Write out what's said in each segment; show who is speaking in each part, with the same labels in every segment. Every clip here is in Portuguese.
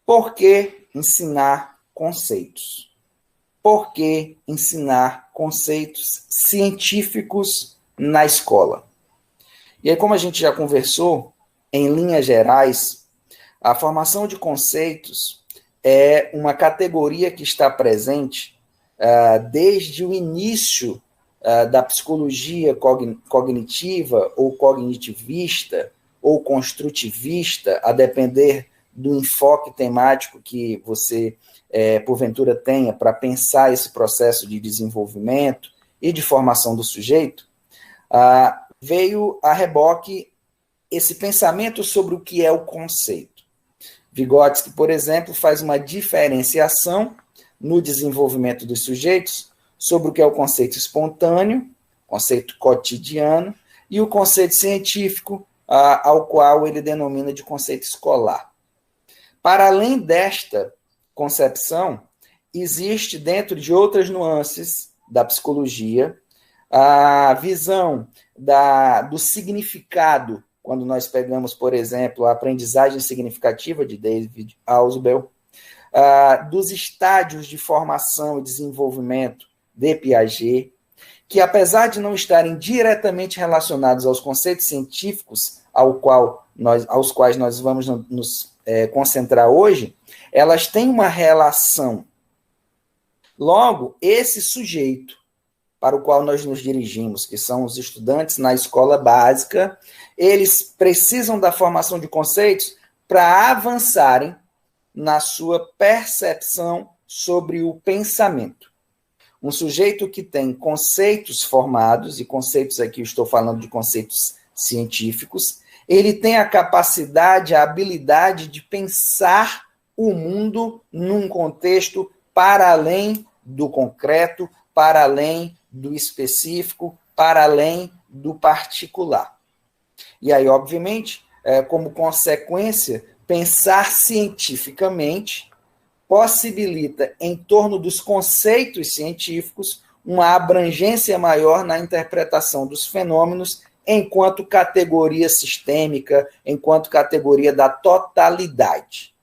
Speaker 1: Por que ensinar conceitos? Por que ensinar conceitos científicos na escola? E aí, como a gente já conversou, em linhas gerais, a formação de conceitos é uma categoria que está presente desde o início da psicologia cognitiva ou cognitivista ou construtivista, a depender do enfoque temático que você, porventura, tenha para pensar esse processo de desenvolvimento e de formação do sujeito, veio a reboque esse pensamento sobre o que é o conceito. Vygotsky, por exemplo, faz uma diferenciação no desenvolvimento dos sujeitos sobre o que é o conceito espontâneo, conceito cotidiano, e o conceito científico, ao qual ele denomina de conceito escolar. Para além desta concepção, existe, dentro de outras nuances da psicologia, a visão do significado, quando nós pegamos, por exemplo, a aprendizagem significativa de David Ausubel, dos estádios de formação e desenvolvimento de Piaget, que apesar de não estarem diretamente relacionados aos conceitos científicos aos quais nós vamos nos concentrar hoje, elas têm uma relação. Logo, esse sujeito para o qual nós nos dirigimos, que são os estudantes na escola básica, eles precisam da formação de conceitos para avançarem na sua percepção sobre o pensamento. Um sujeito que tem conceitos formados, e conceitos aqui eu estou falando de conceitos científicos, ele tem a capacidade, a habilidade de pensar o mundo num contexto para além do concreto, para além do específico, para além do particular. E aí, obviamente, como consequência, pensar cientificamente possibilita, em torno dos conceitos científicos, uma abrangência maior na interpretação dos fenômenos enquanto categoria sistêmica, enquanto categoria da totalidade.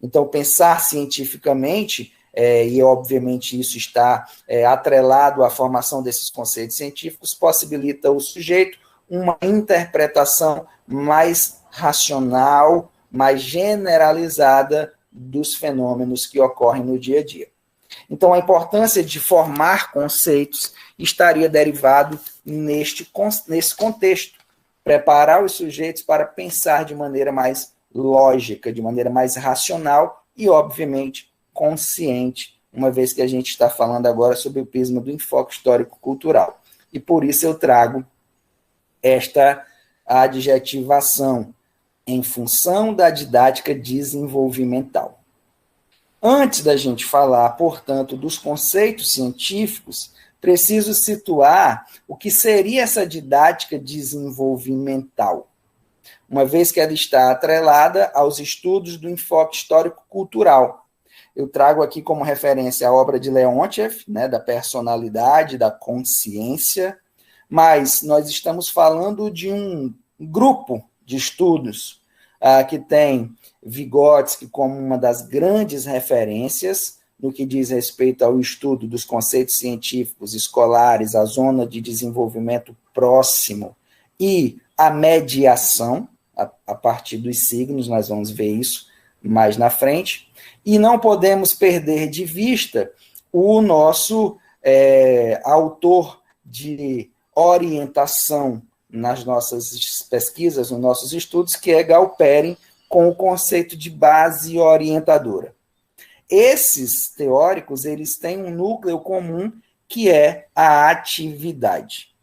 Speaker 1: Então, pensar cientificamente, e obviamente isso está atrelado à formação desses conceitos científicos, possibilita ao sujeito uma interpretação mais racional, mais generalizada dos fenômenos que ocorrem no dia a dia. Então, a importância de formar conceitos estaria derivado nesse contexto, preparar os sujeitos para pensar de maneira mais lógica, de maneira mais racional e, obviamente, consciente, uma vez que a gente está falando agora sobre o prisma do enfoque histórico-cultural. E por isso eu trago esta adjetivação, em função da didática desenvolvimental. Antes da gente falar, portanto, dos conceitos científicos, preciso situar o que seria essa didática desenvolvimental, uma vez que ela está atrelada aos estudos do enfoque histórico-cultural. Eu trago aqui como referência a obra de Leontiev, da personalidade, da consciência, mas nós estamos falando de um grupo de estudos que tem Vygotsky como uma das grandes referências no que diz respeito ao estudo dos conceitos científicos escolares, a zona de desenvolvimento próximo e a mediação, a partir dos signos, nós vamos ver isso mais na frente, e não podemos perder de vista o nosso autor de orientação nas nossas pesquisas, nos nossos estudos, que é Galperin, com o conceito de base orientadora. Esses teóricos, eles têm um núcleo comum, que é a atividade.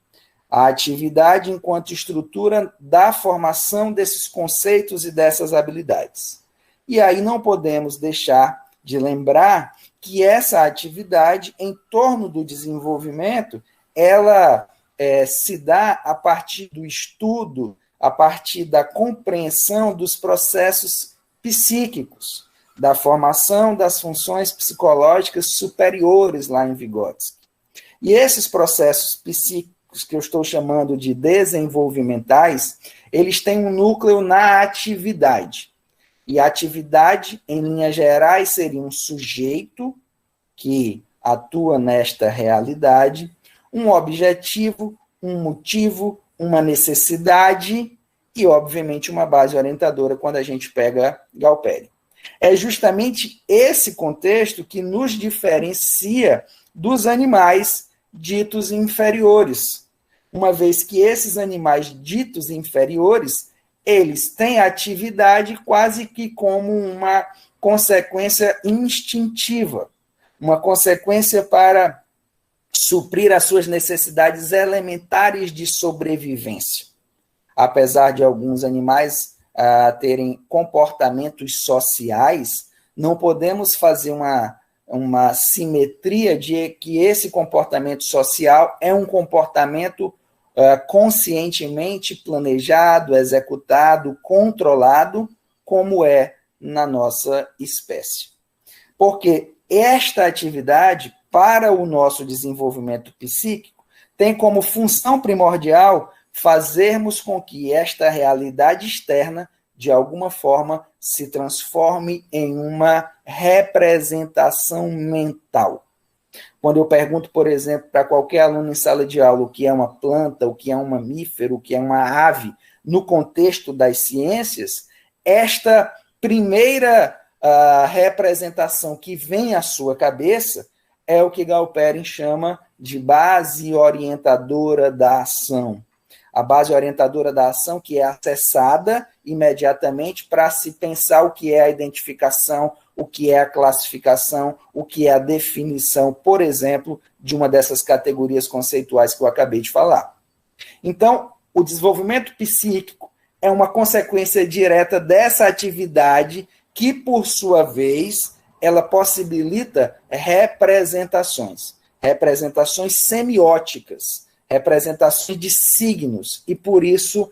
Speaker 1: A atividade enquanto estrutura da formação desses conceitos e dessas habilidades. E aí não podemos deixar de lembrar que essa atividade, em torno do desenvolvimento, ela se dá a partir do estudo, a partir da compreensão dos processos psíquicos, da formação das funções psicológicas superiores lá em Vygotsky. E esses processos psíquicos, que eu estou chamando de desenvolvimentais, eles têm um núcleo na atividade. E a atividade, em linhas gerais, seria um sujeito que atua nesta realidade, um objetivo, um motivo, uma necessidade e, obviamente, uma base orientadora quando a gente pega Galperi. É justamente esse contexto que nos diferencia dos animais ditos inferiores, uma vez que esses animais ditos inferiores, eles têm atividade quase que como uma consequência instintiva, uma consequência para suprir as suas necessidades elementares de sobrevivência. Apesar de alguns animais terem comportamentos sociais, não podemos fazer uma simetria de que esse comportamento social é um comportamento conscientemente planejado, executado, controlado, como é na nossa espécie. Porque esta atividade, para o nosso desenvolvimento psíquico, tem como função primordial fazermos com que esta realidade externa, de alguma forma, se transforme em uma representação mental. Quando eu pergunto, por exemplo, para qualquer aluno em sala de aula o que é uma planta, o que é um mamífero, o que é uma ave, no contexto das ciências, esta primeira representação que vem à sua cabeça é o que Galperin chama de base orientadora da ação. A base orientadora da ação que é acessada imediatamente para se pensar o que é a identificação, o que é a classificação, o que é a definição, por exemplo, de uma dessas categorias conceituais que eu acabei de falar. Então, o desenvolvimento psíquico é uma consequência direta dessa atividade que, por sua vez, ela possibilita representações semióticas, representações de signos, e por isso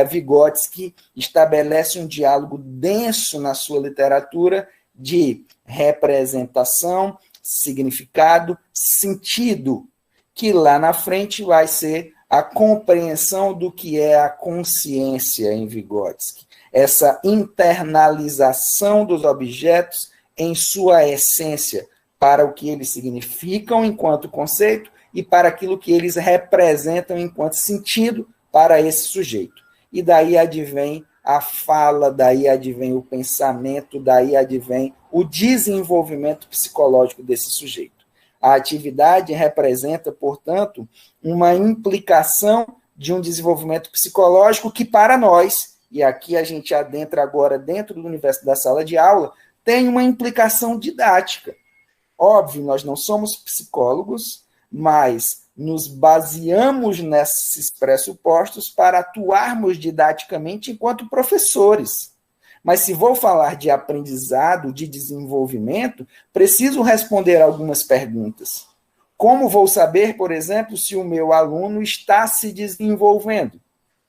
Speaker 1: Vygotsky estabelece um diálogo denso na sua literatura de representação, significado, sentido, que lá na frente vai ser a compreensão do que é a consciência em Vygotsky, essa internalização dos objetos em sua essência, para o que eles significam enquanto conceito e para aquilo que eles representam enquanto sentido para esse sujeito. E daí advém a fala, daí advém o pensamento, daí advém o desenvolvimento psicológico desse sujeito. A atividade representa, portanto, uma implicação de um desenvolvimento psicológico que, para nós, e aqui a gente adentra agora dentro do universo da sala de aula, tem uma implicação didática. Óbvio, nós não somos psicólogos, mas nos baseamos nesses pressupostos para atuarmos didaticamente enquanto professores. Mas se vou falar de aprendizado, de desenvolvimento, preciso responder algumas perguntas. Como vou saber, por exemplo, se o meu aluno está se desenvolvendo?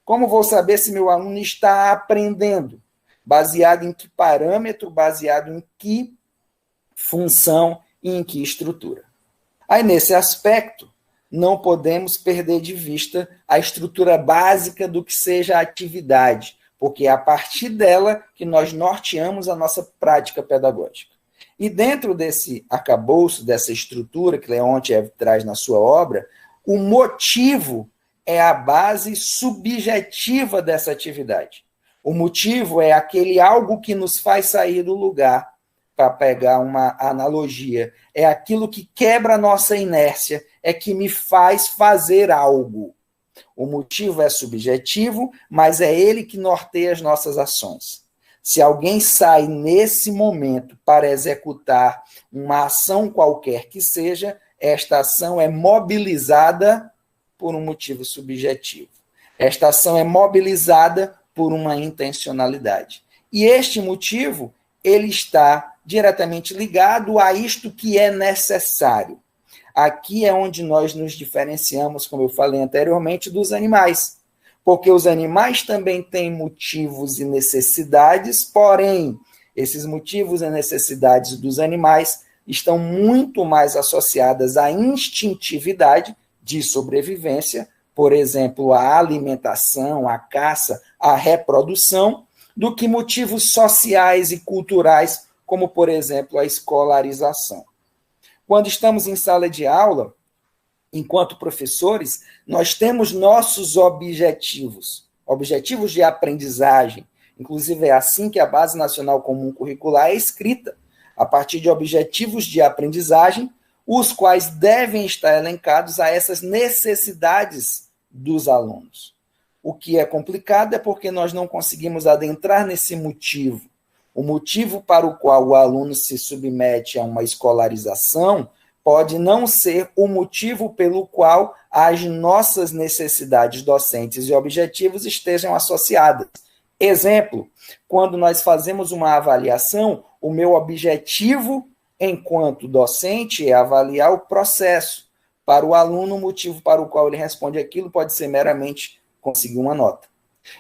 Speaker 1: Como vou saber se meu aluno está aprendendo? Baseado em que parâmetro, baseado em que função e em que estrutura. Aí, nesse aspecto, não podemos perder de vista a estrutura básica do que seja a atividade, porque é a partir dela que nós norteamos a nossa prática pedagógica. E dentro desse arcabouço, dessa estrutura que Leontiev traz na sua obra, o motivo é a base subjetiva dessa atividade. O motivo é aquele algo que nos faz sair do lugar, para pegar uma analogia. É aquilo que quebra a nossa inércia, é que me faz fazer algo. O motivo é subjetivo, mas é ele que norteia as nossas ações. Se alguém sai nesse momento para executar uma ação qualquer que seja, esta ação é mobilizada por um motivo subjetivo. Esta ação é mobilizada por uma intencionalidade. E este motivo, ele está diretamente ligado a isto que é necessário. Aqui é onde nós nos diferenciamos, como eu falei anteriormente, dos animais. Porque os animais também têm motivos e necessidades, porém, esses motivos e necessidades dos animais estão muito mais associadas à instintividade de sobrevivência, por exemplo, à alimentação, à caça, à reprodução, do que motivos sociais e culturais, como, por exemplo, a escolarização. Quando estamos em sala de aula, enquanto professores, nós temos nossos objetivos, objetivos de aprendizagem. Inclusive, é assim que a Base Nacional Comum Curricular é escrita, a partir de objetivos de aprendizagem, os quais devem estar elencados a essas necessidades dos alunos. O que é complicado é porque nós não conseguimos adentrar nesse motivo. O motivo para o qual o aluno se submete a uma escolarização pode não ser o motivo pelo qual as nossas necessidades docentes e objetivos estejam associadas. Exemplo, quando nós fazemos uma avaliação, o meu objetivo enquanto docente é avaliar o processo. Para o aluno, o motivo para o qual ele responde aquilo pode ser meramente conseguir uma nota.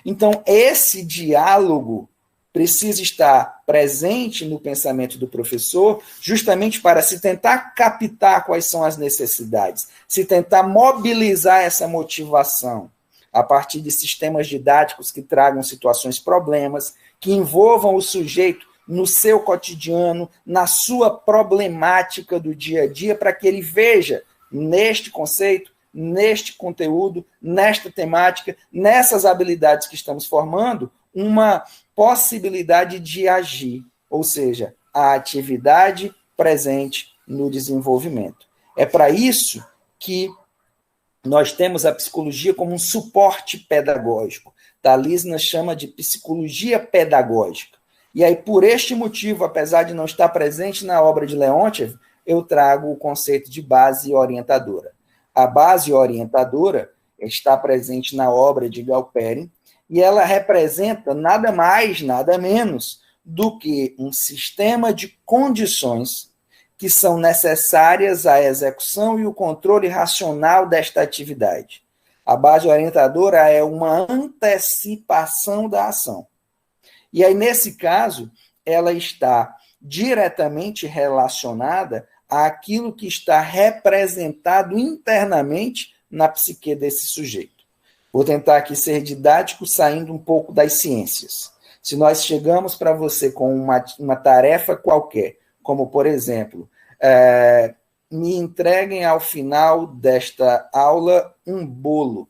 Speaker 1: Então, esse diálogo precisa estar presente no pensamento do professor, justamente para se tentar captar quais são as necessidades, se tentar mobilizar essa motivação a partir de sistemas didáticos que tragam situações problemas, que envolvam o sujeito no seu cotidiano, na sua problemática do dia a dia, para que ele veja neste conceito, neste conteúdo, nesta temática, nessas habilidades que estamos formando, uma possibilidade de agir, ou seja, a atividade presente no desenvolvimento. É para isso que nós temos a psicologia como um suporte pedagógico. Talisna chama de psicologia pedagógica. E aí, por este motivo, apesar de não estar presente na obra de Leontiev, eu trago o conceito de base orientadora. A base orientadora está presente na obra de Galperin, e ela representa nada mais, nada menos do que um sistema de condições que são necessárias à execução e o controle racional desta atividade. A base orientadora é uma antecipação da ação. E aí, nesse caso, ela está diretamente relacionada àquilo que está representado internamente na psique desse sujeito. Vou tentar aqui ser didático, saindo um pouco das ciências. Se nós chegamos para você com uma tarefa qualquer, como, por exemplo, me entreguem ao final desta aula um bolo.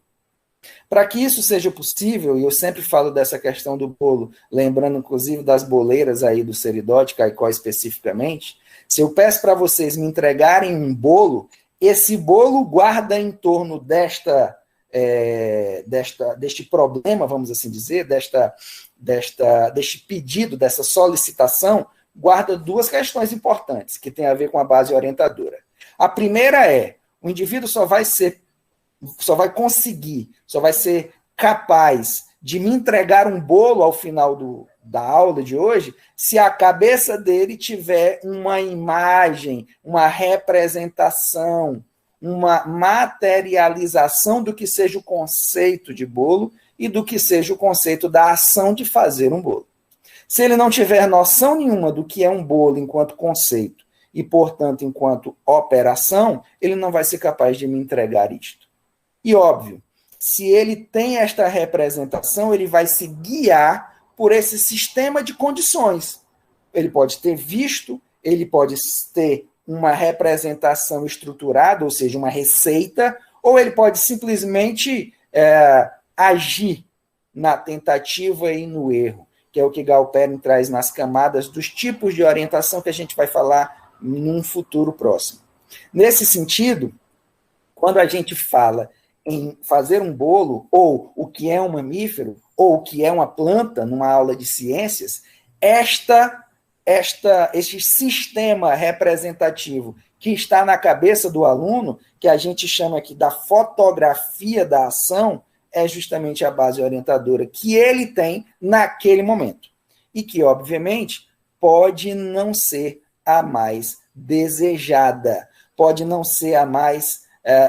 Speaker 1: Para que isso seja possível, e eu sempre falo dessa questão do bolo, lembrando inclusive das boleiras aí do Seridó, de Caicó especificamente, se eu peço para vocês me entregarem um bolo, esse bolo guarda em torno deste problema, vamos assim dizer, deste pedido, dessa solicitação, guarda duas questões importantes que têm a ver com a base orientadora. A primeira é, o indivíduo só vai ser capaz de me entregar um bolo ao final da aula de hoje se a cabeça dele tiver uma imagem, uma representação, uma materialização do que seja o conceito de bolo e do que seja o conceito da ação de fazer um bolo. Se ele não tiver noção nenhuma do que é um bolo enquanto conceito e, portanto, enquanto operação, ele não vai ser capaz de me entregar isto. E, óbvio, se ele tem esta representação, ele vai se guiar por esse sistema de condições. Ele pode ter visto, ele pode ter uma representação estruturada, ou seja, uma receita, ou ele pode simplesmente agir na tentativa e no erro, que é o que Galperin traz nas camadas dos tipos de orientação que a gente vai falar num futuro próximo. Nesse sentido, quando a gente fala em fazer um bolo, ou o que é um mamífero, ou o que é uma planta, numa aula de ciências, este sistema representativo que está na cabeça do aluno, que a gente chama aqui da fotografia da ação, é justamente a base orientadora que ele tem naquele momento. E que, obviamente, pode não ser a mais desejada, pode não ser a mais,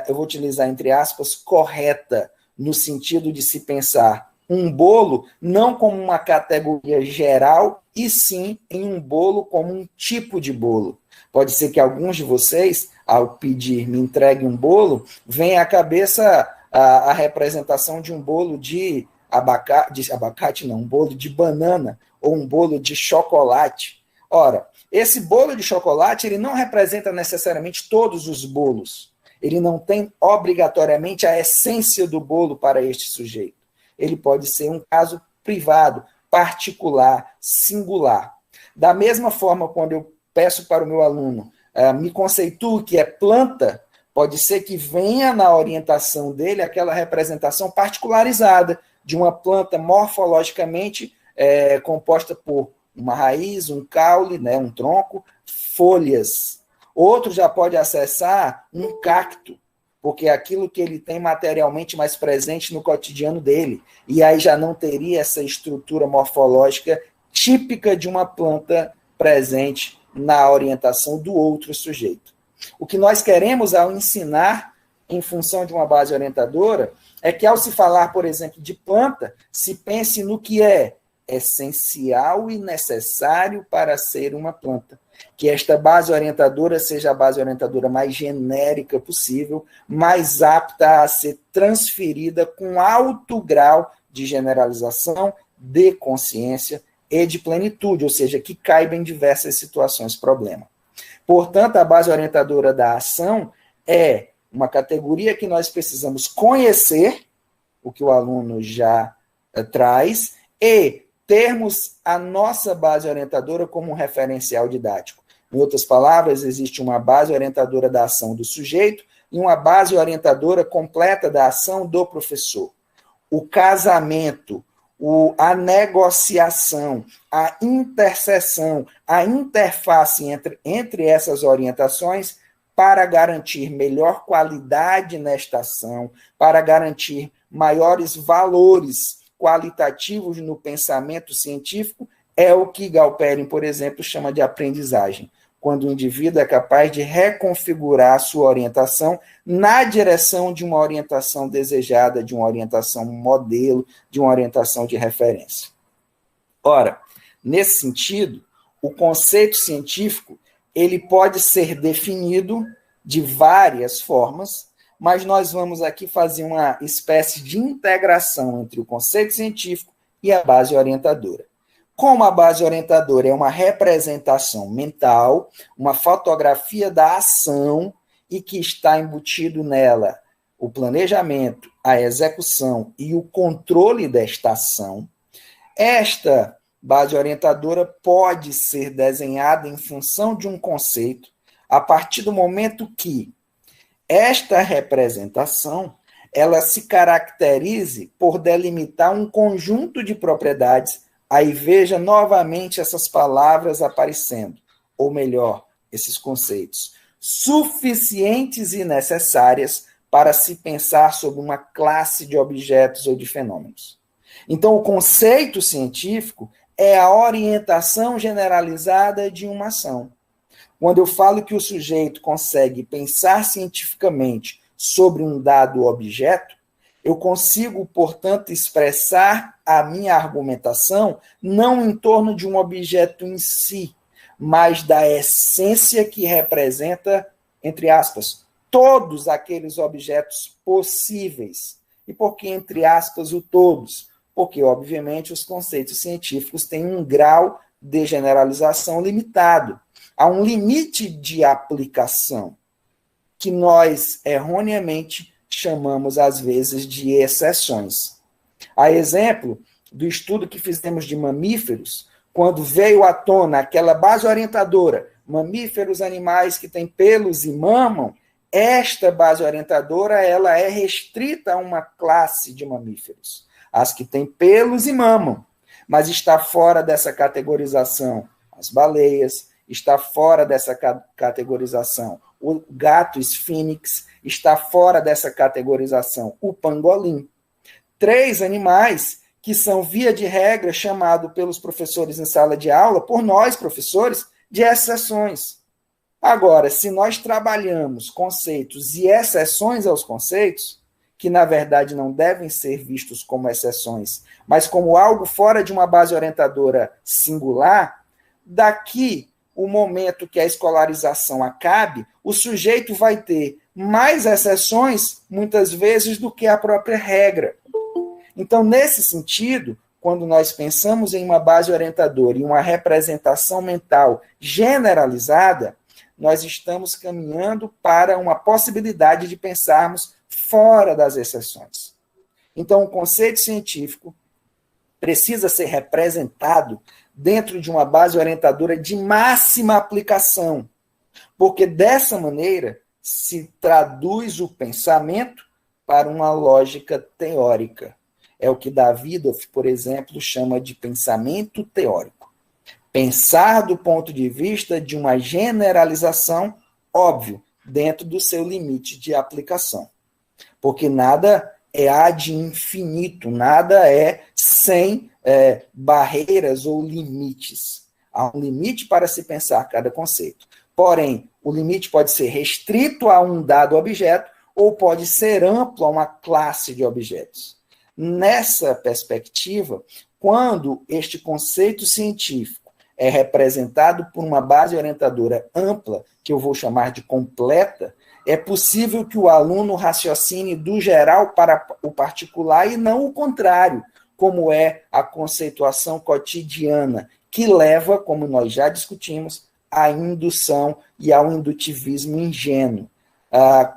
Speaker 1: eu vou utilizar entre aspas, correta, no sentido de se pensar um bolo não como uma categoria geral, e sim em um bolo como um tipo de bolo. Pode ser que alguns de vocês, ao pedir me entregue um bolo, venha à cabeça a representação de um bolo de um bolo de banana ou um bolo de chocolate. Ora, esse bolo de chocolate, ele não representa necessariamente todos os bolos. Ele não tem obrigatoriamente a essência do bolo para este sujeito. Ele pode ser um caso privado, particular, singular. Da mesma forma, quando eu peço para o meu aluno, me conceitue que é planta, pode ser que venha na orientação dele aquela representação particularizada de uma planta morfologicamente composta por uma raiz, um caule, né, um tronco, folhas. Outro já pode acessar um cacto, porque é aquilo que ele tem materialmente mais presente no cotidiano dele. E aí já não teria essa estrutura morfológica típica de uma planta presente na orientação do outro sujeito. O que nós queremos ao ensinar em função de uma base orientadora é que, ao se falar, por exemplo, de planta, se pense no que é essencial e necessário para ser uma planta. Que esta base orientadora seja a base orientadora mais genérica possível, mais apta a ser transferida com alto grau de generalização, de consciência e de plenitude, ou seja, que caiba em diversas situações problema. Portanto, a base orientadora da ação é uma categoria que nós precisamos conhecer, o que o aluno já traz, e termos a nossa base orientadora como um referencial didático. Em outras palavras, existe uma base orientadora da ação do sujeito e uma base orientadora completa da ação do professor. O casamento, a negociação, a interseção, a interface entre essas orientações para garantir melhor qualidade nesta ação, para garantir maiores valores qualitativos no pensamento científico, é o que Galperin, por exemplo, chama de aprendizagem, quando o indivíduo é capaz de reconfigurar a sua orientação na direção de uma orientação desejada, de uma orientação modelo, de uma orientação de referência. Ora, nesse sentido, o conceito científico ele pode ser definido de várias formas, mas nós vamos aqui fazer uma espécie de integração entre o conceito científico e a base orientadora. Como a base orientadora é uma representação mental, uma fotografia da ação e que está embutido nela o planejamento, a execução e o controle desta ação, esta base orientadora pode ser desenhada em função de um conceito a partir do momento que esta representação ela se caracterize por delimitar um conjunto de propriedades. Aí veja novamente essas palavras aparecendo, ou melhor, esses conceitos, suficientes e necessárias para se pensar sobre uma classe de objetos ou de fenômenos. Então, o conceito científico é a orientação generalizada de uma ação. Quando eu falo que o sujeito consegue pensar cientificamente sobre um dado objeto, eu consigo, portanto, expressar a minha argumentação não em torno de um objeto em si, mas da essência que representa, entre aspas, todos aqueles objetos possíveis. E por que, entre aspas, o todos? Porque, obviamente, os conceitos científicos têm um grau de generalização limitado. Há um limite de aplicação que nós, erroneamente, chamamos, às vezes, de exceções. A exemplo do estudo que fizemos de mamíferos, quando veio à tona aquela base orientadora, mamíferos, animais que têm pelos e mamam, esta base orientadora ela é restrita a uma classe de mamíferos, as que têm pelos e mamam, mas está fora dessa categorização as baleias, está fora dessa categorização o gato esfínix, está fora dessa categorização o pangolim. 3 animais que são, via de regra, chamados pelos professores em sala de aula, por nós, professores, de exceções. Agora, se nós trabalhamos conceitos e exceções aos conceitos, que na verdade não devem ser vistos como exceções, mas como algo fora de uma base orientadora singular, daqui o momento que a escolarização acabe, o sujeito vai ter mais exceções, muitas vezes, do que a própria regra. Então, nesse sentido, quando nós pensamos em uma base orientadora e uma representação mental generalizada, nós estamos caminhando para uma possibilidade de pensarmos fora das exceções. Então, o conceito científico precisa ser representado dentro de uma base orientadora de máxima aplicação, porque dessa maneira se traduz o pensamento para uma lógica teórica. É o que Davidoff, por exemplo, chama de pensamento teórico. Pensar do ponto de vista de uma generalização, óbvio, dentro do seu limite de aplicação. Porque nada é ad infinito, nada é sem barreiras ou limites. Há um limite para se pensar cada conceito. Porém, o limite pode ser restrito a um dado objeto ou pode ser amplo a uma classe de objetos. Nessa perspectiva, quando este conceito científico é representado por uma base orientadora ampla, que eu vou chamar de completa, é possível que o aluno raciocine do geral para o particular e não o contrário, como é a conceituação cotidiana, que leva, como nós já discutimos, à indução e ao indutivismo ingênuo.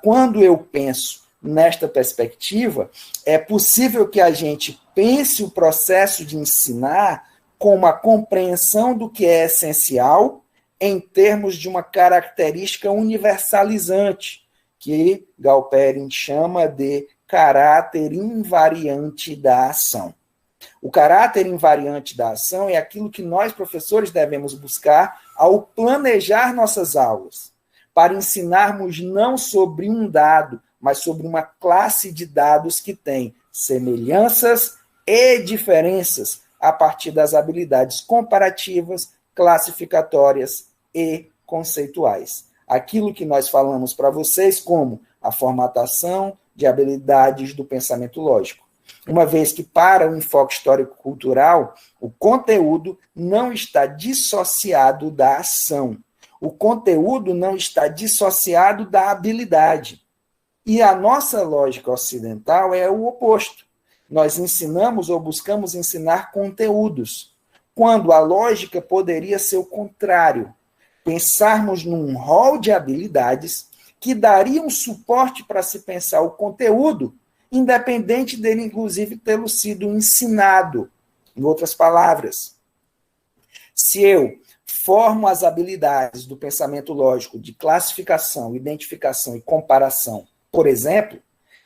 Speaker 1: Quando eu penso nesta perspectiva, é possível que a gente pense o processo de ensinar com uma compreensão do que é essencial em termos de uma característica universalizante, que Galperin chama de caráter invariante da ação. O caráter invariante da ação é aquilo que nós, professores, devemos buscar ao planejar nossas aulas, para ensinarmos não sobre um dado, mas sobre uma classe de dados que tem semelhanças e diferenças a partir das habilidades comparativas, classificatórias e conceituais. Aquilo que nós falamos para vocês como a formatação de habilidades do pensamento lógico. Uma vez que, para o enfoque histórico-cultural, o conteúdo não está dissociado da ação. O conteúdo não está dissociado da habilidade. E a nossa lógica ocidental é o oposto. Nós ensinamos ou buscamos ensinar conteúdos, quando a lógica poderia ser o contrário. Pensarmos num rol de habilidades que dariam suporte para se pensar o conteúdo, independente dele, inclusive, tê-lo sido ensinado. Em outras palavras, se eu formo as habilidades do pensamento lógico de classificação, identificação e comparação, por exemplo,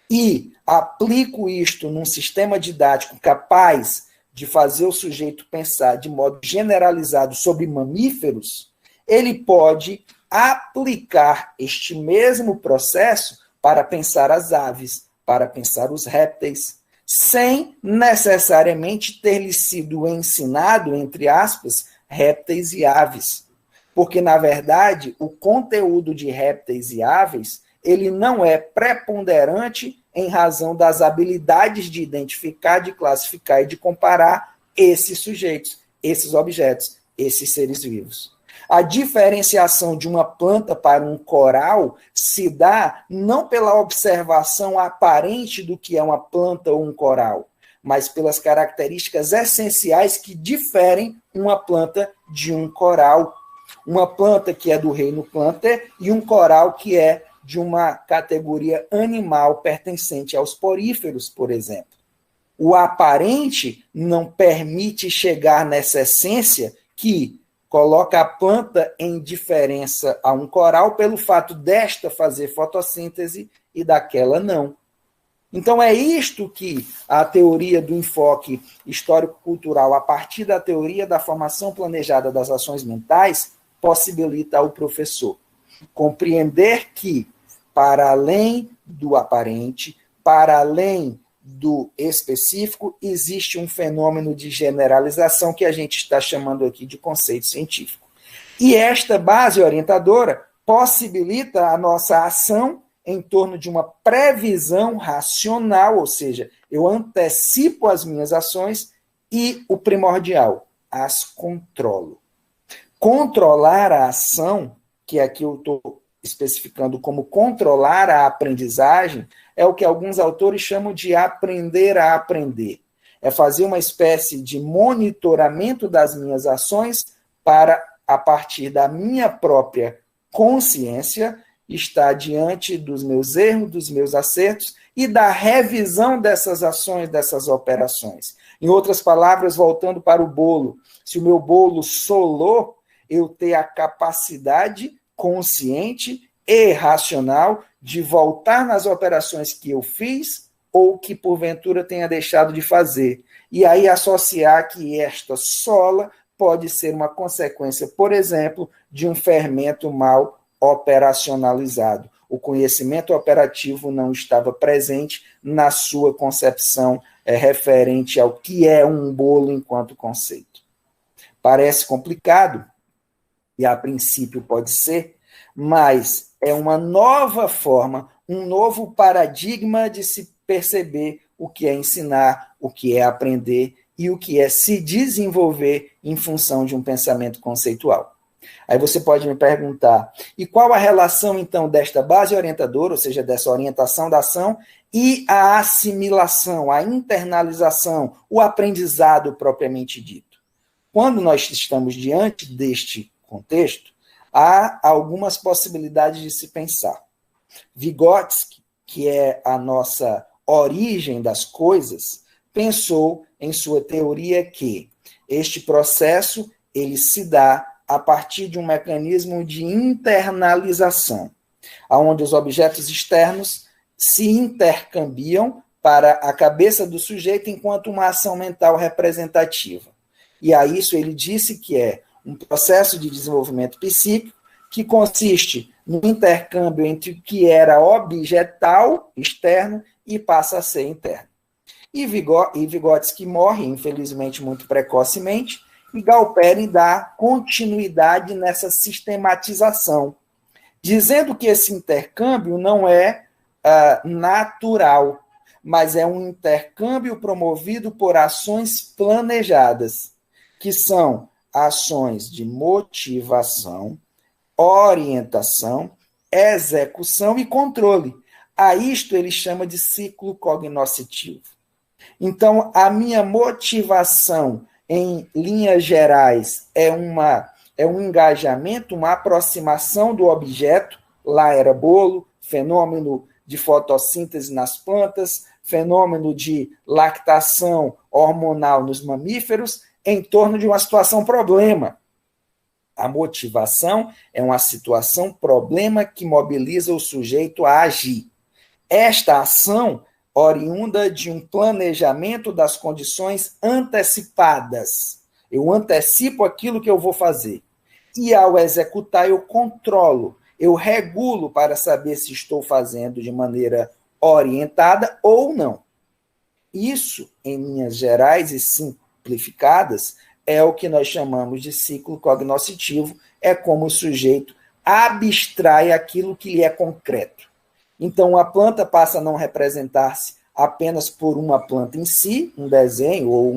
Speaker 1: e aplico isto num sistema didático capaz de fazer o sujeito pensar de modo generalizado sobre mamíferos, ele pode aplicar este mesmo processo para pensar as aves, para pensar os répteis, sem necessariamente ter lhe sido ensinado, entre aspas, répteis e aves. Porque, na verdade, o conteúdo de répteis e aves, ele não é preponderante em razão das habilidades de identificar, de classificar e de comparar esses sujeitos, esses objetos, esses seres vivos. A diferenciação de uma planta para um coral se dá não pela observação aparente do que é uma planta ou um coral, mas pelas características essenciais que diferem uma planta de um coral. Uma planta que é do reino Plantae e um coral que é de uma categoria animal pertencente aos poríferos, por exemplo. O aparente não permite chegar nessa essência que coloca a planta em diferença a um coral pelo fato desta fazer fotossíntese e daquela não. Então é isto que a teoria do enfoque histórico-cultural, a partir da teoria da formação planejada das ações mentais, possibilita ao professor compreender que, para além do aparente, para além do específico, existe um fenômeno de generalização que a gente está chamando aqui de conceito científico. E esta base orientadora possibilita a nossa ação em torno de uma previsão racional, ou seja, eu antecipo as minhas ações e, o primordial, as controlo. Controlar a ação, que aqui eu estou especificando como controlar a aprendizagem, é o que alguns autores chamam de aprender a aprender. é fazer uma espécie de monitoramento das minhas ações para, a partir da minha própria consciência, estar diante dos meus erros, dos meus acertos e da revisão dessas ações, dessas operações. Em outras palavras, voltando para o bolo, se o meu bolo solou, eu ter a capacidade consciente e racional de voltar nas operações que eu fiz ou que porventura tenha deixado de fazer. E aí associar que esta sola pode ser uma consequência, por exemplo, de um fermento mal operacionalizado. O conhecimento operativo não estava presente na sua concepção referente ao que é um bolo enquanto conceito. Parece complicado, e a princípio pode ser, mas é uma nova forma, um novo paradigma de se perceber o que é ensinar, o que é aprender e o que é se desenvolver em função de um pensamento conceitual. Aí você pode me perguntar, e qual a relação, então, desta base orientadora, ou seja, dessa orientação da ação, e a assimilação, a internalização, o aprendizado propriamente dito? Quando nós estamos diante deste contexto, há algumas possibilidades de se pensar. Vygotsky, que é a nossa origem das coisas, pensou em sua teoria que este processo ele se dá a partir de um mecanismo de internalização, onde os objetos externos se intercambiam para a cabeça do sujeito enquanto uma ação mental representativa. E a isso ele disse que é um processo de desenvolvimento psíquico que consiste no intercâmbio entre o que era objetal, externo, e passa a ser interno. E Vygotsky morre, infelizmente, muito precocemente, e Galperin dá continuidade nessa sistematização, dizendo que esse intercâmbio não é natural, mas é um intercâmbio promovido por ações planejadas, que são ações de motivação, orientação, execução e controle. A isto ele chama de ciclo cognoscitivo. Então, a minha motivação, em linhas gerais, é um engajamento, uma aproximação do objeto, lá era bolo, fenômeno de fotossíntese nas plantas, fenômeno de lactação hormonal nos mamíferos, em torno de uma situação problema. A motivação é uma situação problema que mobiliza o sujeito a agir. Esta ação oriunda de um planejamento das condições antecipadas. Eu antecipo aquilo que eu vou fazer. E ao executar, eu controlo, eu regulo para saber se estou fazendo de maneira orientada ou não. Isso, em linhas gerais e simplificadas, é o que nós chamamos de ciclo cognoscitivo, é como o sujeito abstrai aquilo que lhe é concreto. Então, a planta passa a não representar-se apenas por uma planta em si, um desenho ou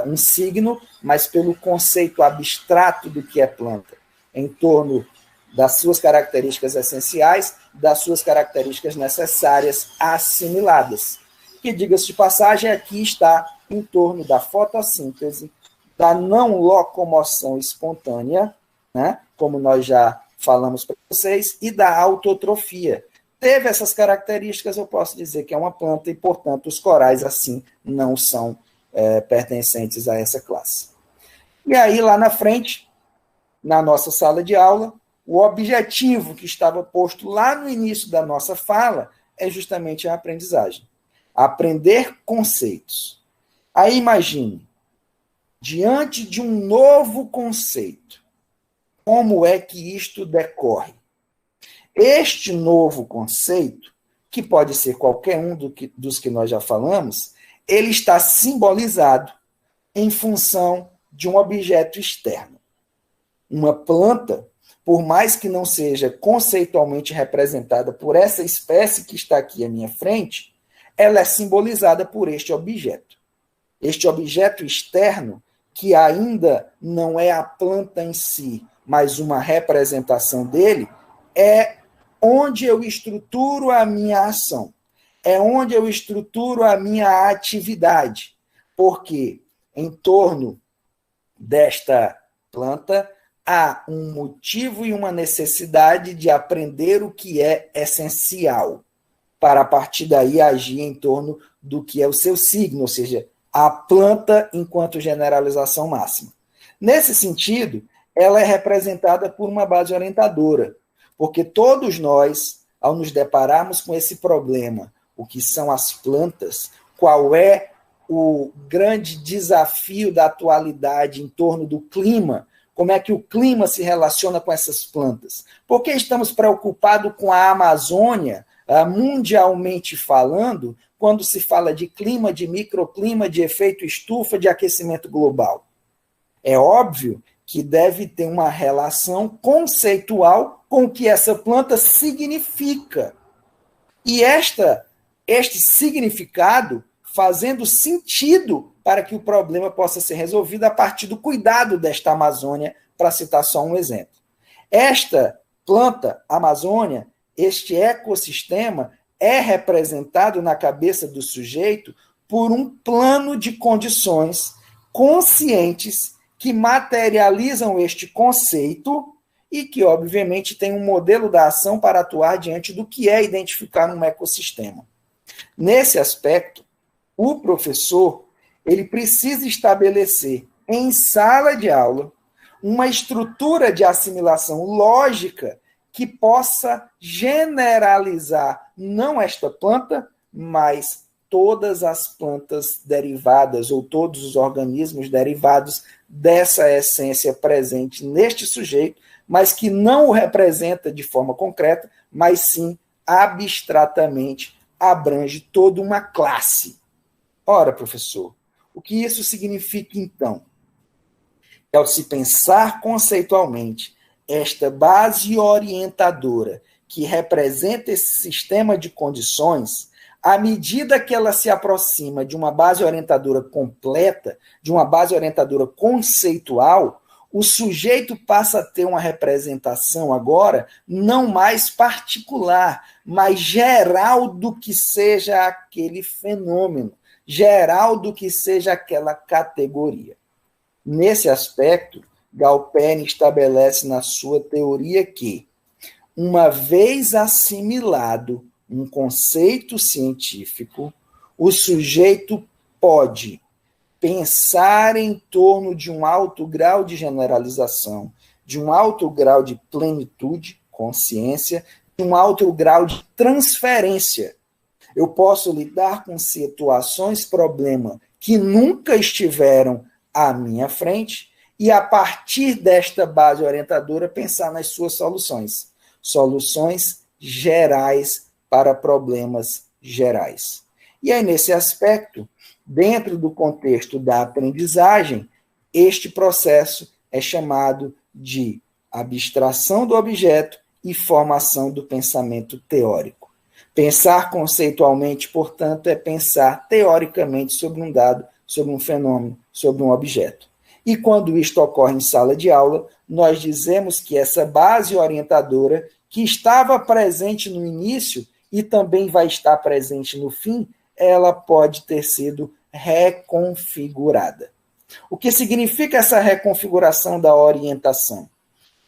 Speaker 1: um signo, mas pelo conceito abstrato do que é planta, em torno das suas características essenciais, das suas características necessárias assimiladas. Que, diga-se de passagem, aqui está em torno da fotossíntese, da não locomoção espontânea, né, como nós já falamos para vocês, e da autotrofia. Teve essas características, eu posso dizer que é uma planta e, portanto, os corais, assim, não são pertencentes a essa classe. E aí, lá na frente, na nossa sala de aula, o objetivo que estava posto lá no início da nossa fala é justamente a aprendizagem. Aprender conceitos. Aí, imagine, diante de um novo conceito, como é que isto decorre? Este novo conceito, que pode ser qualquer um dos que nós já falamos, ele está simbolizado em função de um objeto externo. Uma planta, por mais que não seja conceitualmente representada por essa espécie que está aqui à minha frente, ela é simbolizada por este objeto. Este objeto externo, que ainda não é a planta em si, mas uma representação dele, é onde eu estruturo a minha ação, é onde eu estruturo a minha atividade. porque em torno desta planta há um motivo e uma necessidade de aprender o que é essencial, para a partir daí agir em torno do que é o seu signo, ou seja, a planta enquanto generalização máxima. Nesse sentido, ela é representada por uma base orientadora, porque todos nós, ao nos depararmos com esse problema, o que são as plantas, qual é o grande desafio da atualidade em torno do clima, como é que o clima se relaciona com essas plantas? Por que estamos preocupados com a Amazônia, mundialmente falando, quando se fala de clima, de microclima, de efeito estufa, de aquecimento global? É óbvio que deve ter uma relação conceitual com o que essa planta significa. E este significado fazendo sentido para que o problema possa ser resolvido a partir do cuidado desta Amazônia, para citar só um exemplo. Esta planta, Amazônia, este ecossistema, é representado na cabeça do sujeito por um plano de condições conscientes que materializam este conceito e que, obviamente, tem um modelo da ação para atuar diante do que é identificar um ecossistema. Nesse aspecto, o professor ele precisa estabelecer em sala de aula uma estrutura de assimilação lógica que possa generalizar não esta planta, mas todas as plantas derivadas ou todos os organismos derivados dessa essência presente neste sujeito, mas que não o representa de forma concreta, mas sim abstratamente abrange toda uma classe. Ora, professor, o que isso significa então? Ao se pensar conceitualmente esta base orientadora que representa esse sistema de condições, à medida que ela se aproxima de uma base orientadora completa, de uma base orientadora conceitual, o sujeito passa a ter uma representação agora não mais particular, mas geral do que seja aquele fenômeno, geral do que seja aquela categoria. Nesse aspecto, Galpern estabelece na sua teoria que, uma vez assimilado um conceito científico, o sujeito pode pensar em torno de um alto grau de generalização, de um alto grau de plenitude, consciência, de um alto grau de transferência. Eu posso lidar com situações, problema, que nunca estiveram à minha frente e, a partir desta base orientadora, pensar nas suas soluções. Soluções gerais para problemas gerais. E aí, nesse aspecto, dentro do contexto da aprendizagem, este processo é chamado de abstração do objeto e formação do pensamento teórico. Pensar conceitualmente, portanto, é pensar teoricamente sobre um dado, sobre um fenômeno, sobre um objeto. E quando isto ocorre em sala de aula, nós dizemos que essa base orientadora, que estava presente no início e também vai estar presente no fim, ela pode ter sido reconfigurada. O que significa essa reconfiguração da orientação?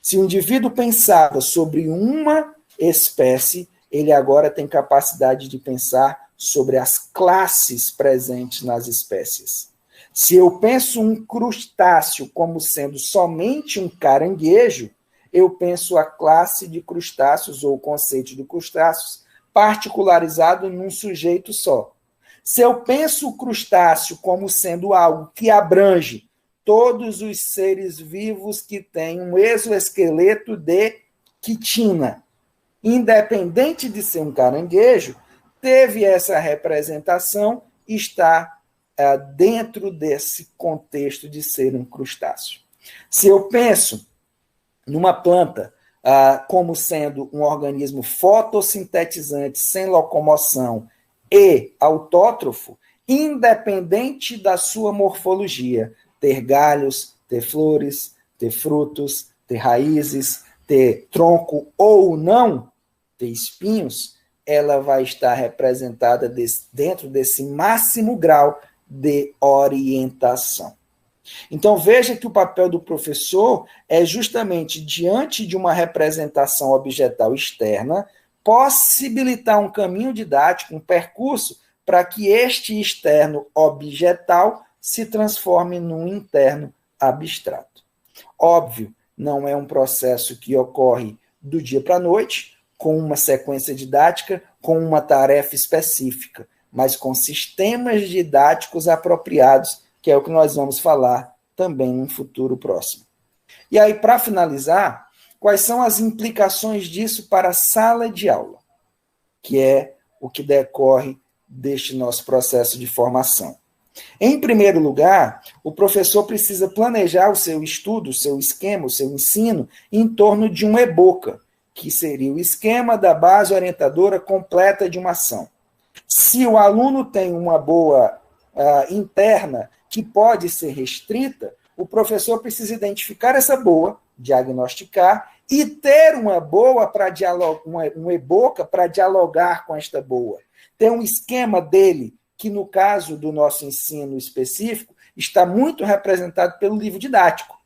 Speaker 1: Se o indivíduo pensava sobre uma espécie, ele agora tem capacidade de pensar sobre as classes presentes nas espécies. Se eu penso um crustáceo como sendo somente um caranguejo, eu penso a classe de crustáceos ou o conceito de crustáceos particularizado num sujeito só. Se eu penso o crustáceo como sendo algo que abrange todos os seres vivos que têm um exoesqueleto de quitina, independente de ser um caranguejo, teve essa representação e está dentro desse contexto de ser um crustáceo. Se eu penso numa planta como sendo um organismo fotossintetizante, sem locomoção e autótrofo, independente da sua morfologia, ter galhos, ter flores, ter frutos, ter raízes, ter tronco ou não, ter espinhos, ela vai estar representada dentro desse máximo grau de orientação. Então, veja que o papel do professor é justamente, diante de uma representação objetal externa, possibilitar um caminho didático, um percurso, para que este externo objetal se transforme num interno abstrato. Óbvio, não é um processo que ocorre do dia para a noite, com uma sequência didática, com uma tarefa específica, mas com sistemas didáticos apropriados, que é o que nós vamos falar também no futuro próximo. E aí, para finalizar, quais são as implicações disso para a sala de aula, que é o que decorre deste nosso processo de formação. Em primeiro lugar, o professor precisa planejar o seu estudo, o seu esquema, o seu ensino em torno de um EBOCA, que seria o esquema da base orientadora completa de uma ação. Se o aluno tem uma boa interna que pode ser restrita, o professor precisa identificar essa boa, diagnosticar, e ter uma boa para dialogar, um EBOCA para dialogar com esta boa. Ter um esquema dele, que no caso do nosso ensino específico, está muito representado pelo livro didático.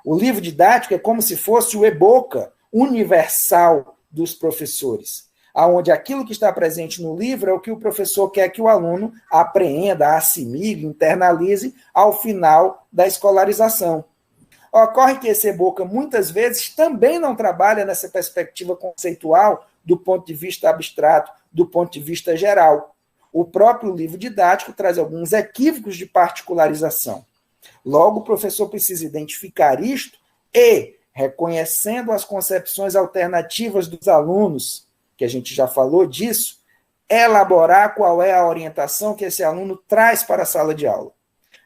Speaker 1: O livro didático é como se fosse o EBOCA universal dos professores, onde aquilo que está presente no livro é o que o professor quer que o aluno apreenda, assimile, internalize ao final da escolarização. Ocorre que esse EBOCA, muitas vezes, também não trabalha nessa perspectiva conceitual do ponto de vista abstrato, do ponto de vista geral. O próprio livro didático traz alguns equívocos de particularização. Logo, o professor precisa identificar isto e, reconhecendo as concepções alternativas dos alunos, que a gente já falou disso, elaborar qual é a orientação que esse aluno traz para a sala de aula.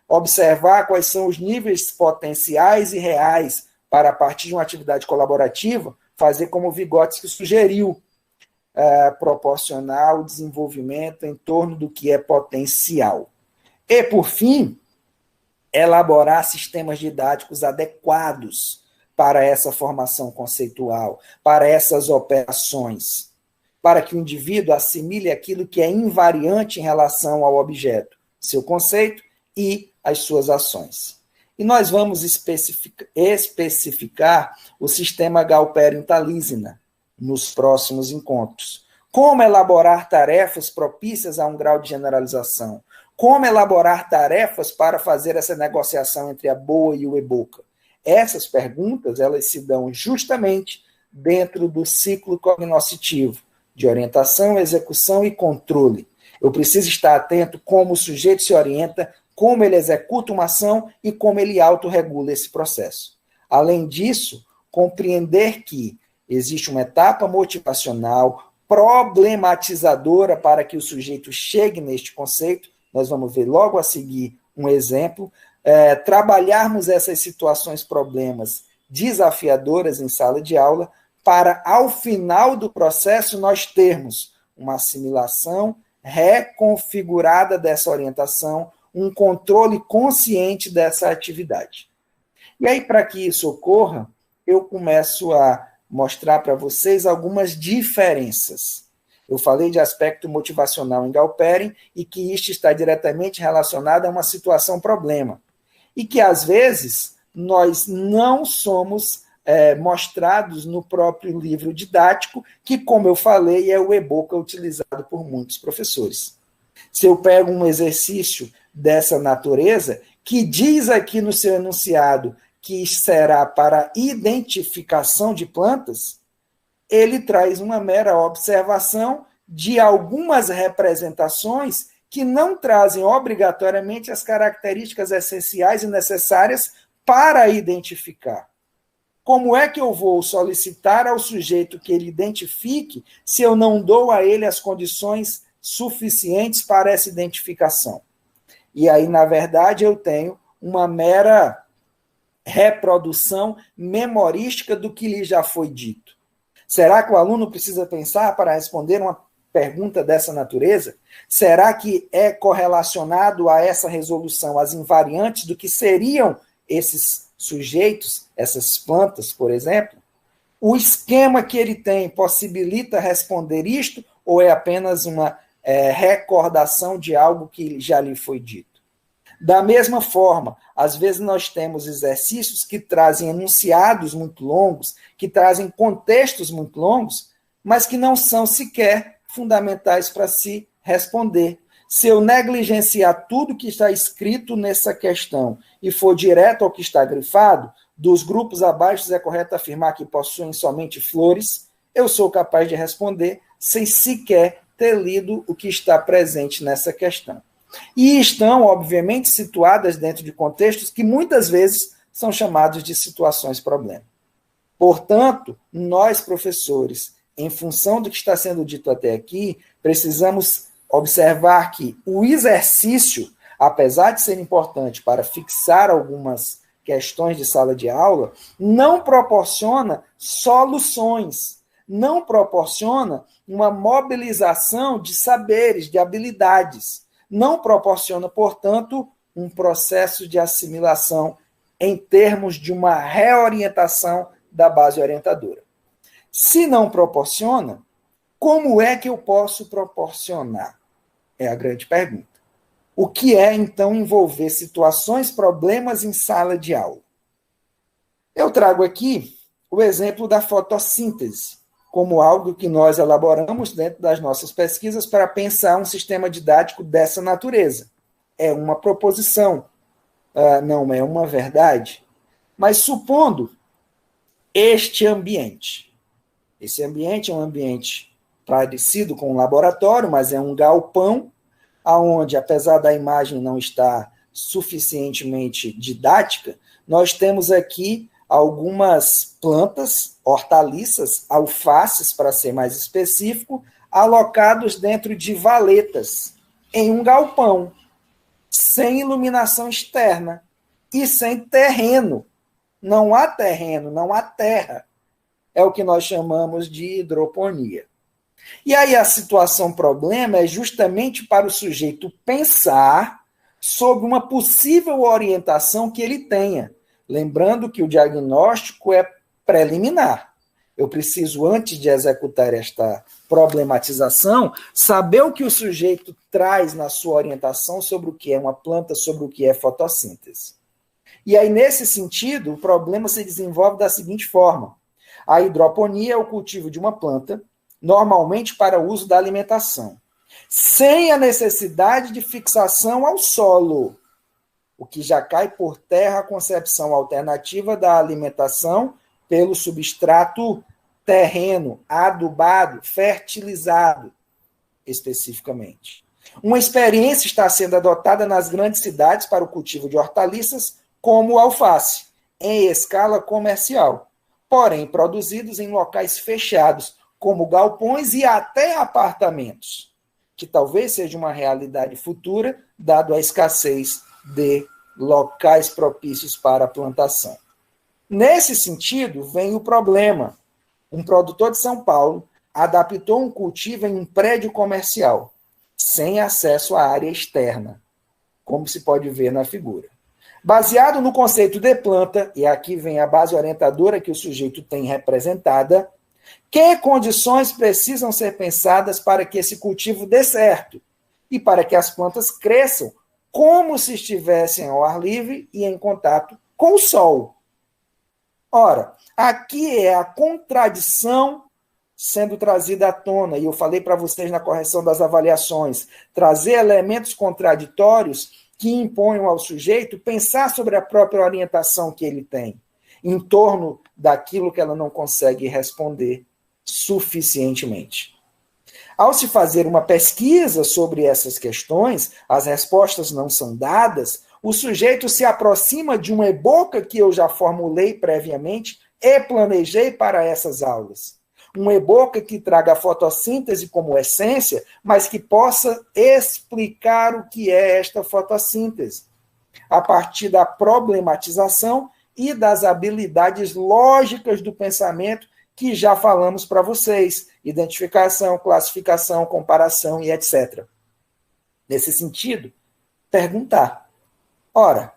Speaker 1: Observar quais são os níveis potenciais e reais para, a partir de uma atividade colaborativa, fazer como o Vygotsky sugeriu, proporcionar o desenvolvimento em torno do que é potencial. E, por fim, elaborar sistemas didáticos adequados para essa formação conceitual, para essas operações, para que o indivíduo assimile aquilo que é invariante em relação ao objeto, seu conceito e as suas ações. E nós vamos especificar o sistema Galperin-Talísina nos próximos encontros. Como elaborar tarefas propícias a um grau de generalização? Como elaborar tarefas para fazer essa negociação entre a boa e o EBOCA? Essas perguntas, elas se dão justamente dentro do ciclo cognoscitivo, de orientação, execução e controle. Eu preciso estar atento como o sujeito se orienta, como ele executa uma ação e como ele autorregula esse processo. Além disso, compreender que existe uma etapa motivacional, problematizadora para que o sujeito chegue neste conceito. Nós vamos ver logo a seguir um exemplo. Trabalharmos essas situações, problemas desafiadoras em sala de aula, para, ao final do processo, nós termos uma assimilação reconfigurada dessa orientação, um controle consciente dessa atividade. E aí, para que isso ocorra, eu começo a mostrar para vocês algumas diferenças. Eu falei de aspecto motivacional em Galperin e que isto está diretamente relacionado a uma situação-problema. E que, às vezes, nós não somos mostrados no próprio livro didático, que, como eu falei, é o EBOCA utilizado por muitos professores. Se eu pego um exercício dessa natureza, que diz aqui no seu enunciado que será para identificação de plantas, ele traz uma mera observação de algumas representações que não trazem obrigatoriamente as características essenciais e necessárias para identificar. Como é que eu vou solicitar ao sujeito que ele identifique se eu não dou a ele as condições suficientes para essa identificação? E aí, na verdade, eu tenho uma mera reprodução memorística do que lhe já foi dito. Será que o aluno precisa pensar para responder uma pergunta dessa natureza? Será que é correlacionado a essa resolução as invariantes do que seriam esses sujeitos, essas plantas, por exemplo? O esquema que ele tem possibilita responder isto ou é apenas uma recordação de algo que já lhe foi dito? Da mesma forma, às vezes nós temos exercícios que trazem enunciados muito longos, que trazem contextos muito longos, mas que não são sequer fundamentais para se responder. Se eu negligenciar tudo que está escrito nessa questão e for direto ao que está grifado, dos grupos abaixo é correto afirmar que possuem somente flores, eu sou capaz de responder sem sequer ter lido o que está presente nessa questão. E estão, obviamente, situadas dentro de contextos que muitas vezes são chamados de situações-problema. Portanto, nós, professores, em função do que está sendo dito até aqui, precisamos observar que o exercício, apesar de ser importante para fixar algumas questões de sala de aula, não proporciona soluções, não proporciona uma mobilização de saberes, de habilidades, não proporciona, portanto, um processo de assimilação em termos de uma reorientação da base orientadora. Se não proporciona, como é que eu posso proporcionar? É a grande pergunta. O que é, então, envolver situações, problemas em sala de aula? Eu trago aqui o exemplo da fotossíntese, como algo que nós elaboramos dentro das nossas pesquisas para pensar um sistema didático dessa natureza. É uma proposição, não é uma verdade. Mas supondo este ambiente. Esse ambiente é um ambiente parecido com um laboratório, mas é um galpão, onde, apesar da imagem não estar suficientemente didática, nós temos aqui algumas plantas, hortaliças, alfaces, para ser mais específico, alocados dentro de valetas, em um galpão, sem iluminação externa e sem terreno. Não há terreno, não há terra. É o que nós chamamos de hidroponia. E aí a situação problema é justamente para o sujeito pensar sobre uma possível orientação que ele tenha. Lembrando que o diagnóstico é preliminar. Eu preciso, antes de executar esta problematização, saber o que o sujeito traz na sua orientação sobre o que é uma planta, sobre o que é fotossíntese. E aí, nesse sentido, o problema se desenvolve da seguinte forma. A hidroponia é o cultivo de uma planta, normalmente para uso da alimentação, sem a necessidade de fixação ao solo, o que já cai por terra a concepção alternativa da alimentação pelo substrato terreno, adubado, fertilizado, especificamente. Uma experiência está sendo adotada nas grandes cidades para o cultivo de hortaliças, como o alface, em escala comercial, porém produzidos em locais fechados, como galpões e até apartamentos, que talvez seja uma realidade futura, dado a escassez de locais propícios para a plantação. Nesse sentido, vem o problema. Um produtor de São Paulo adaptou um cultivo em um prédio comercial, sem acesso à área externa, como se pode ver na figura. Baseado no conceito de planta, e aqui vem a base orientadora que o sujeito tem representada, que condições precisam ser pensadas para que esse cultivo dê certo e para que as plantas cresçam como se estivessem ao ar livre e em contato com o sol? Ora, aqui é a contradição sendo trazida à tona, e eu falei para vocês na correção das avaliações, trazer elementos contraditórios que imponham ao sujeito pensar sobre a própria orientação que ele tem, em torno daquilo que ela não consegue responder suficientemente. Ao se fazer uma pesquisa sobre essas questões, as respostas não são dadas, o sujeito se aproxima de um e-book que eu já formulei previamente e planejei para essas aulas. Um e-book que traga a fotossíntese como essência, mas que possa explicar o que é esta fotossíntese, a partir da problematização e das habilidades lógicas do pensamento que já falamos para vocês, identificação, classificação, comparação e etc. Nesse sentido, perguntar. Ora,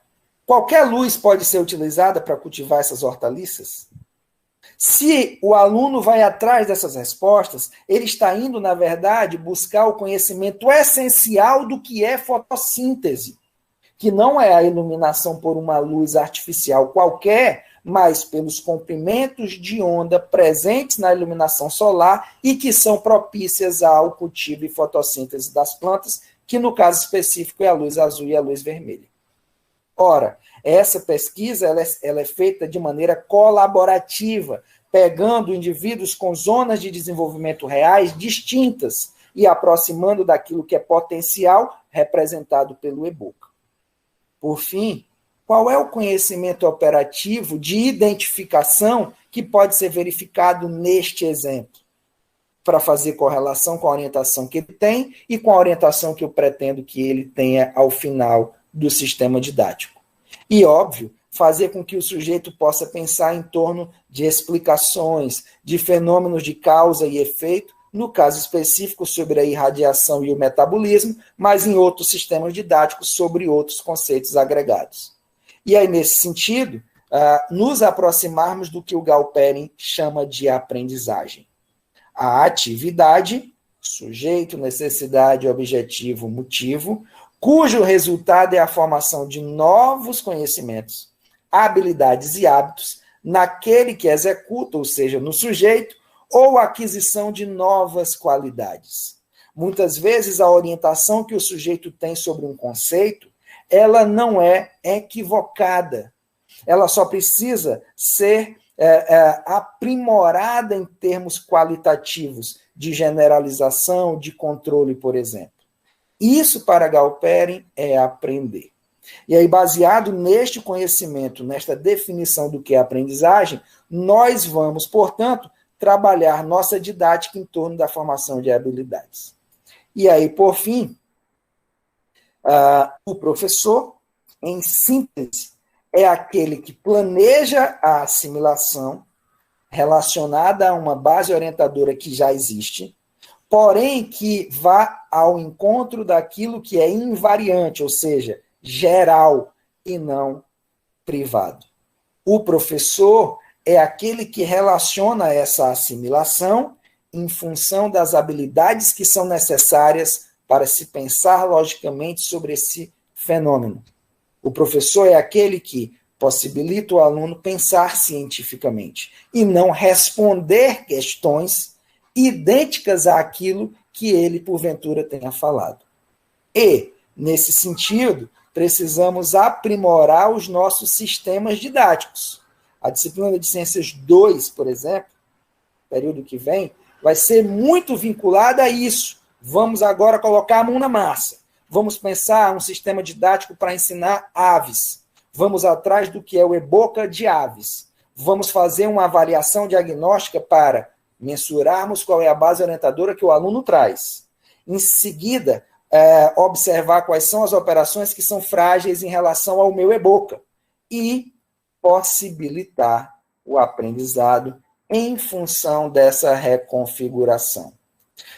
Speaker 1: qualquer luz pode ser utilizada para cultivar essas hortaliças? Se o aluno vai atrás dessas respostas, ele está indo, na verdade, buscar o conhecimento essencial do que é fotossíntese. que não é a iluminação por uma luz artificial qualquer, mas pelos comprimentos de onda presentes na iluminação solar e que são propícias ao cultivo e fotossíntese das plantas, que no caso específico é a luz azul e a luz vermelha. Ora, essa pesquisa ela é feita de maneira colaborativa, pegando indivíduos com zonas de desenvolvimento reais distintas e aproximando daquilo que é potencial representado pelo EBOCA. Por fim, qual é o conhecimento operativo de identificação que pode ser verificado neste exemplo? Para fazer correlação com a orientação que ele tem e com a orientação que eu pretendo que ele tenha ao final do sistema didático. E, óbvio, fazer com que o sujeito possa pensar em torno de explicações, de fenômenos de causa e efeito, no caso específico sobre a irradiação e o metabolismo, mas em outros sistemas didáticos sobre outros conceitos agregados. E aí, nesse sentido, nos aproximarmos do que o Galperin chama de aprendizagem. A atividade, sujeito, necessidade, objetivo, motivo, cujo resultado é a formação de novos conhecimentos, habilidades e hábitos naquele que executa, ou seja, no sujeito, ou a aquisição de novas qualidades. Muitas vezes a orientação que o sujeito tem sobre um conceito, ela não é equivocada. Ela só precisa ser aprimorada em termos qualitativos, de generalização, de controle, por exemplo. Isso, para Galperin, é aprender. E aí, baseado neste conhecimento, nesta definição do que é aprendizagem, nós vamos, portanto, trabalhar nossa didática em torno da formação de habilidades. E aí, por fim, o professor, em síntese, é aquele que planeja a assimilação relacionada a uma base orientadora que já existe, porém que vá ao encontro daquilo que é invariante, ou seja, geral e não privado. O professor é aquele que relaciona essa assimilação em função das habilidades que são necessárias para se pensar logicamente sobre esse fenômeno. O professor é aquele que possibilita o aluno pensar cientificamente e não responder questões idênticas àquilo que ele, porventura, tenha falado. E, nesse sentido, precisamos aprimorar os nossos sistemas didáticos. A disciplina de Ciências 2, por exemplo, período que vem, vai ser muito vinculada a isso. Vamos agora colocar a mão na massa. Vamos pensar um sistema didático para ensinar aves. Vamos atrás do que é o EBOCA de aves. Vamos fazer uma avaliação diagnóstica para mensurarmos qual é a base orientadora que o aluno traz. Em seguida, observar quais são as operações que são frágeis em relação ao meu EBOCA e possibilitar o aprendizado em função dessa reconfiguração.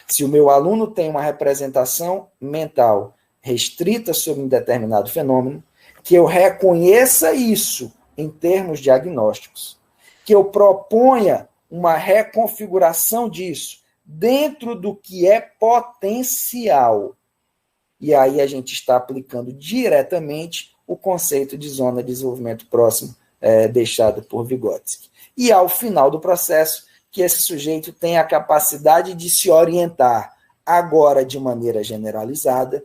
Speaker 1: Se o meu aluno tem uma representação mental restrita sobre um determinado fenômeno, que eu reconheça isso em termos diagnósticos, que eu proponha uma reconfiguração disso dentro do que é potencial. E aí a gente está aplicando diretamente o conceito de zona de desenvolvimento próximo deixado por Vygotsky. E ao final do processo, que esse sujeito tenha a capacidade de se orientar agora de maneira generalizada,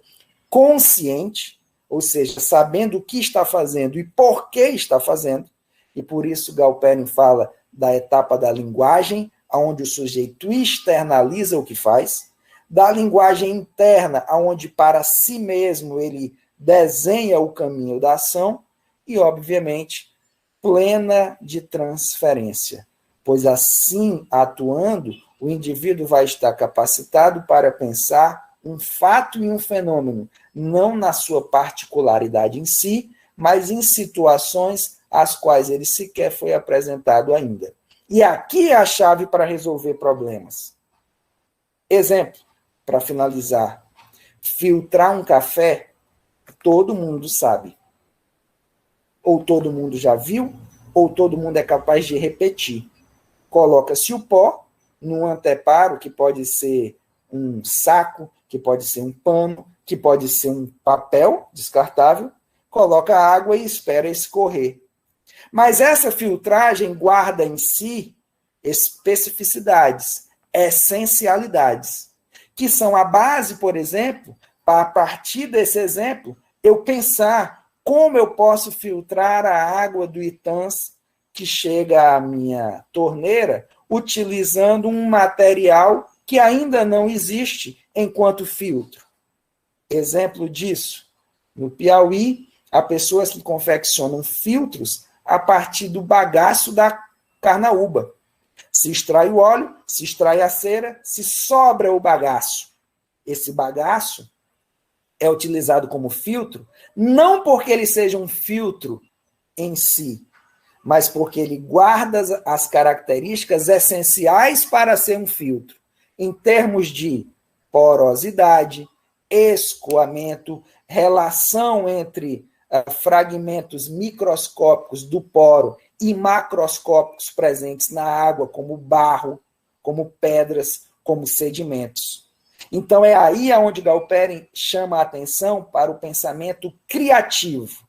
Speaker 1: consciente, ou seja, sabendo o que está fazendo e por que está fazendo, e por isso Galperin fala da etapa da linguagem, onde o sujeito externaliza o que faz, da linguagem interna, onde para si mesmo ele desenha o caminho da ação, e, obviamente, plena de transferência, pois assim, atuando, o indivíduo vai estar capacitado para pensar um fato e um fenômeno, não na sua particularidade em si, mas em situações às quais ele sequer foi apresentado ainda. E aqui é a chave para resolver problemas. Exemplo, para finalizar, filtrar um café, todo mundo sabe. Ou todo mundo já viu, ou todo mundo é capaz de repetir. Coloca-se o pó num anteparo, que pode ser um saco, que pode ser um pano, que pode ser um papel descartável, coloca água e espera escorrer. Mas essa filtragem guarda em si especificidades, essencialidades, que são a base, por exemplo, para a partir desse exemplo, eu pensar como eu posso filtrar a água do Itãs que chega à minha torneira, utilizando um material que ainda não existe enquanto filtro. Exemplo disso, no Piauí, há pessoas que confeccionam filtros a partir do bagaço da carnaúba. Se extrai o óleo, se extrai a cera, se sobra o bagaço. Esse bagaço é utilizado como filtro, não porque ele seja um filtro em si, mas porque ele guarda as características essenciais para ser um filtro, em termos de porosidade, escoamento, relação entre fragmentos microscópicos do poro e macroscópicos presentes na água, como barro, como pedras, como sedimentos. Então, é aí onde Galperin chama a atenção para o pensamento criativo,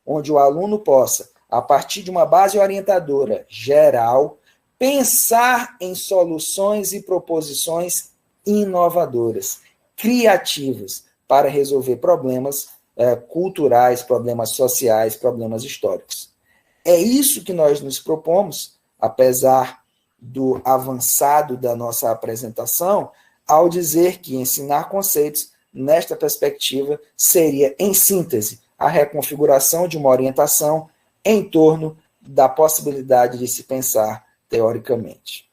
Speaker 1: onde o aluno possa, a partir de uma base orientadora geral, pensar em soluções e proposições inovadoras, criativas, para resolver problemas culturais, problemas sociais, problemas históricos. É isso que nós nos propomos, apesar do avançado da nossa apresentação, ao dizer que ensinar conceitos, nesta perspectiva, seria, em síntese, a reconfiguração de uma orientação em torno da possibilidade de se pensar teoricamente.